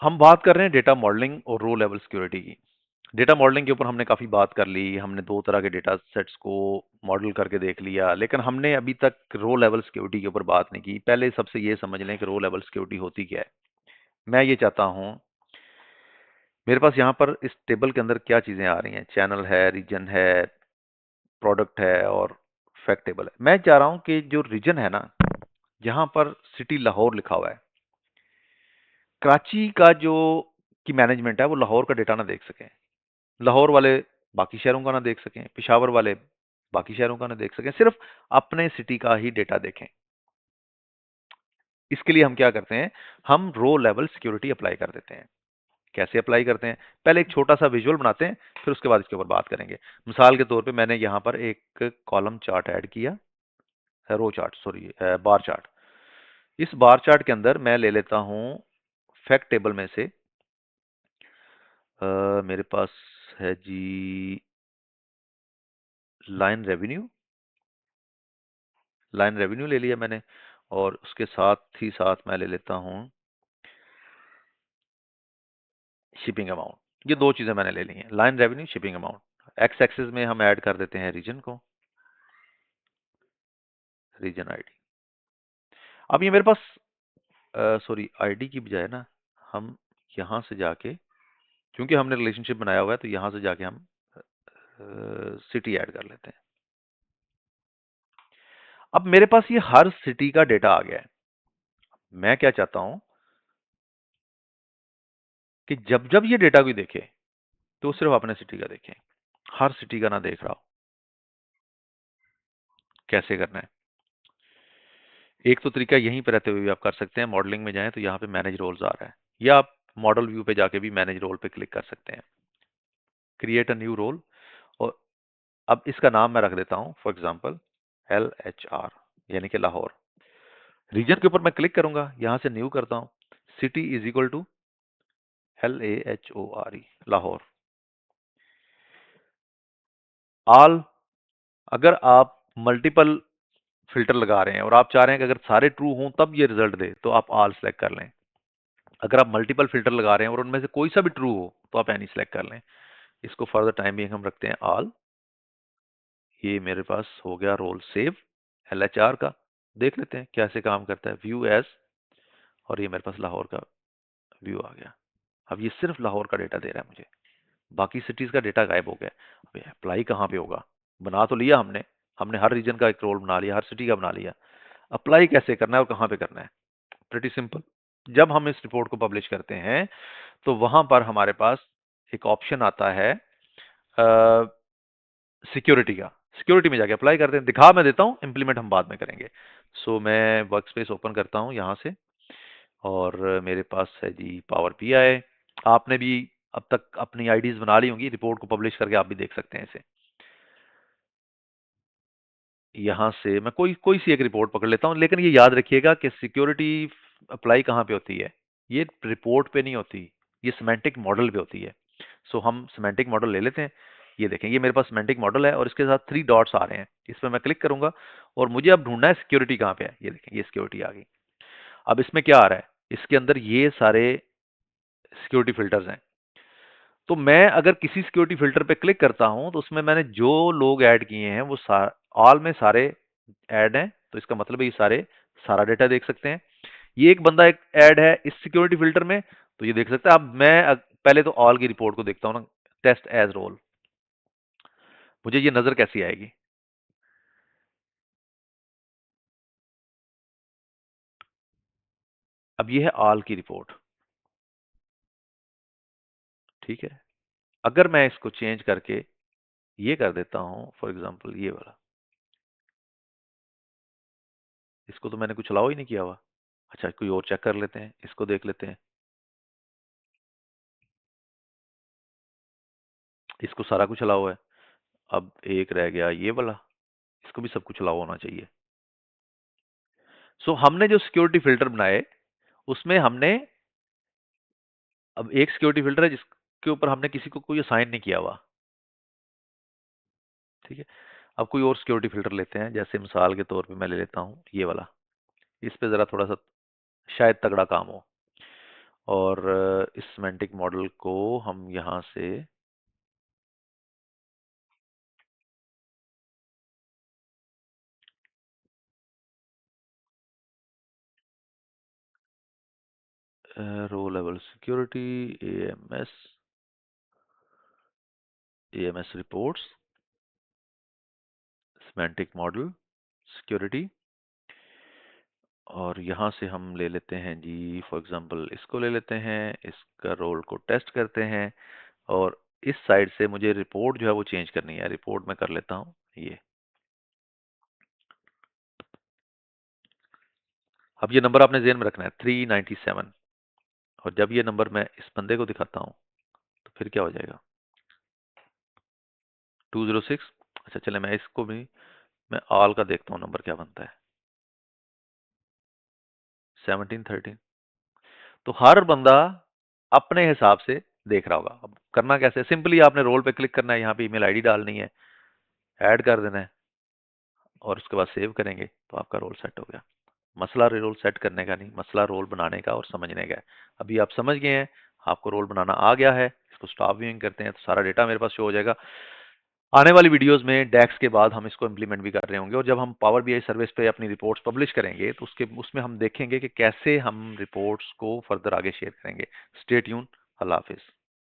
हम बात कर रहे हैं डेटा मॉडलिंग और रो लेवल सिक्योरिटी की। डेटा मॉडलिंग के ऊपर हमने काफ़ी बात कर ली, हमने 2 तरह के डेटा सेट्स को मॉडल करके देख लिया, लेकिन हमने अभी तक रो लेवल सिक्योरिटी के ऊपर बात नहीं की। पहले सबसे ये समझ लें कि रो लेवल सिक्योरिटी होती क्या है। मैं ये चाहता हूँ, मेरे पास यहाँ पर इस टेबल के अंदर क्या चीज़ें आ रही हैं, चैनल है, रीजन है, प्रोडक्ट है और फैक्ट टेबल है। मैं चाह रहा हूँ कि जो रीजन है ना, जहाँ पर सिटी लाहौर लिखा हुआ है, कराची का जो की मैनेजमेंट है वो लाहौर का डेटा ना देख सके। लाहौर वाले बाकी शहरों का ना देख सकें, पेशावर वाले बाकी शहरों का ना देख सकें, सिर्फ अपने सिटी का ही डेटा देखें। इसके लिए हम क्या करते हैं, हम रो लेवल सिक्योरिटी अप्लाई कर देते हैं। कैसे अप्लाई करते हैं, पहले एक छोटा सा विजुअल बनाते हैं, फिर उसके बाद इसके ऊपर बात करेंगे। मिसाल के तौर पे मैंने यहाँ पर एक कॉलम चार्ट ऐड किया, रो चार्ट सॉरी, बार चार्ट। इस बार चार्ट के अंदर मैं ले लेता हूँ फैक्ट टेबल में से, मेरे पास है जी लाइन रेवेन्यू। लाइन रेवेन्यू ले लिया मैंने, और उसके साथ ही साथ मैं ले लेता हूँ शिपिंग अमाउंट। ये 2 चीजें मैंने ले ली हैं, line revenue, shipping amount. X axis में हम ऐड कर देते हैं रीजन को, रीजन आईडी। अब ये मेरे पास सॉरी, आईडी की बजाय ना हम यहाँ से जाके, क्योंकि हमने रिलेशनशिप बनाया हुआ है, तो यहाँ से जाके हम सिटी ऐड कर लेते हैं। अब मेरे पास ये हर सिटी का डेटा आ गया है। मैं क्या चाहता हूं कि जब जब ये डेटा कोई देखे तो सिर्फ अपने सिटी का देखें, हर सिटी का ना देख रहा हो। कैसे करना है, एक तो तरीका यहीं पर रहते हुए भी आप कर सकते हैं। मॉडलिंग में जाएं तो यहाँ पे मैनेज रोल्स आ रहा है, या आप मॉडल व्यू पे जाके भी मैनेज रोल पे क्लिक कर सकते हैं, क्रिएट अ न्यू रोल। और अब इसका नाम मैं रख देता हूँ फॉर एग्जांपल LHR, यानी कि लाहौर। रीजन के ऊपर मैं क्लिक करूंगा, यहां से न्यू करता हूं, city is equal to LAHORE, Lahore. All, अगर आप मल्टीपल फिल्टर लगा रहे हैं और आप चाह रहे हैं कि अगर सारे ट्रू हों तब ये रिजल्ट दे, तो आप ऑल सेलेक्ट कर लें। अगर आप मल्टीपल फिल्टर लगा रहे हैं और उनमें से कोई सा भी ट्रू हो तो आप एनी सेलेक्ट कर लें। इसको फॉर द टाइम बिंग हम रखते हैं ऑल। ये मेरे पास हो गया रोल सेव LHR का। देख लेते हैं कैसे काम करता है, व्यू एज, और ये मेरे पास लाहौर का व्यू आ गया। अब ये सिर्फ लाहौर का डेटा दे रहा है मुझे, बाकी सिटीज का डेटा गायब हो गया। अब अप्लाई कहाँ पे होगा, बना तो लिया हमने, हमने हर रीजन का एक रोल बना लिया, हर सिटी का बना लिया। अप्लाई कैसे करना है और कहाँ पे करना है, प्रिटी सिंपल। जब हम इस रिपोर्ट को पब्लिश करते हैं तो वहां पर हमारे पास एक ऑप्शन आता है सिक्योरिटी का। सिक्योरिटी में जाके अप्लाई करते हैं, दिखा मैं देता हूँ, इंप्लीमेंट हम बाद में करेंगे। सो मैं वर्क स्पेस ओपन करता हूँ यहाँ से, और मेरे पास है जी पावर BI। आपने भी अब तक अपनी आईडीज बना ली होंगी, रिपोर्ट को पब्लिश करके आप भी देख सकते हैं इसे। यहाँ से मैं कोई कोई सी एक रिपोर्ट पकड़ लेता हूँ, लेकिन ये याद रखिएगा कि सिक्योरिटी अप्लाई कहाँ पे होती है, ये रिपोर्ट पे नहीं होती, ये सिमेंटिक मॉडल पे होती है। सो हम सिमेंटिक मॉडल ले लेते हैं। ये देखें, ये मेरे पास सिमेंटिक मॉडल है और इसके साथ 3 डॉट्स आ रहे हैं, इस पर मैं क्लिक करूंगा और मुझे अब ढूंढना है सिक्योरिटी कहाँ पे है। ये देखें, ये सिक्योरिटी आ गई। अब इसमें क्या आ रहा है, इसके अंदर ये सारे सिक्योरिटी फिल्टर्स हैं। तो मैं अगर किसी सिक्योरिटी फिल्टर पे क्लिक करता हूं तो उसमें मैंने जो लोग ऐड किए हैं वो ऑल में सारे ऐड हैं, तो इसका मतलब है ये सारे सारा डेटा देख सकते हैं। ये एक बंदा एक ऐड है इस सिक्योरिटी फिल्टर में, तो ये देख सकता है। अब मैं पहले तो ऑल की रिपोर्ट को देखता हूं ना, टेस्ट एज रोल, मुझे ये नजर कैसी आएगी। अब ये है ऑल की रिपोर्ट, ठीक है। अगर मैं इसको चेंज करके ये कर देता हूं फॉर एग्जांपल ये वाला, इसको तो मैंने कुछ अलाउ ही नहीं किया हुआ। अच्छा, कोई और चेक कर लेते हैं, इसको देख लेते हैं। इसको सारा कुछ अलाउ है। अब एक रह गया ये वाला, इसको भी सब कुछ अलाउ होना चाहिए। सो हमने जो सिक्योरिटी फिल्टर बनाए उसमें हमने, अब एक सिक्योरिटी फिल्टर है जिसके ऊपर हमने किसी को कोई असाइन नहीं किया हुआ, ठीक है। अब कोई और सिक्योरिटी फिल्टर लेते हैं, जैसे मिसाल के तौर पे मैं ले लेता हूँ ये वाला। इस पे जरा थोड़ा सा शायद तगड़ा काम हो। और इस सिमेंटिक मॉडल को हम यहाँ से row level security, AMS, AMS reports, semantic model, security, और यहाँ से हम ले लेते हैं जी, फॉर एग्जांपल इसको ले लेते हैं, इसका रोल को टेस्ट करते हैं, और इस साइड से मुझे रिपोर्ट जो है वो चेंज करनी है। रिपोर्ट में कर लेता हूँ ये। अब ये नंबर आपने जेन में रखना है 397, और जब ये नंबर मैं इस बंदे को दिखाता हूँ तो फिर क्या हो जाएगा 206। अच्छा चले, मैं इसको भी, मैं ऑल का देखता हूँ नंबर क्या बनता है, 1713। तो हर बंदा अपने हिसाब से देख रहा होगा। अब करना कैसे, सिंपली आपने रोल पे क्लिक करना है, यहाँ पे ईमेल आईडी डालनी है, ऐड कर देना है, और उसके बाद सेव करेंगे तो आपका रोल सेट हो गया। मसला रोल सेट करने का नहीं, मसला रोल बनाने का और समझने का है। अभी आप समझ गए हैं, आपको रोल बनाना आ गया है। इसको स्टॉप व्यूइंग करते हैं तो सारा डेटा मेरे पास शो हो जाएगा। आने वाली वीडियोस में डेक्स के बाद हम इसको इम्प्लीमेंट भी कर रहे होंगे, और जब हम पावर बीआई सर्विस पे अपनी रिपोर्ट्स पब्लिश करेंगे तो उसके उसमें हम देखेंगे कि कैसे हम रिपोर्ट्स को फर्दर आगे शेयर करेंगे। Stay tune. अल्लाह हाफिज।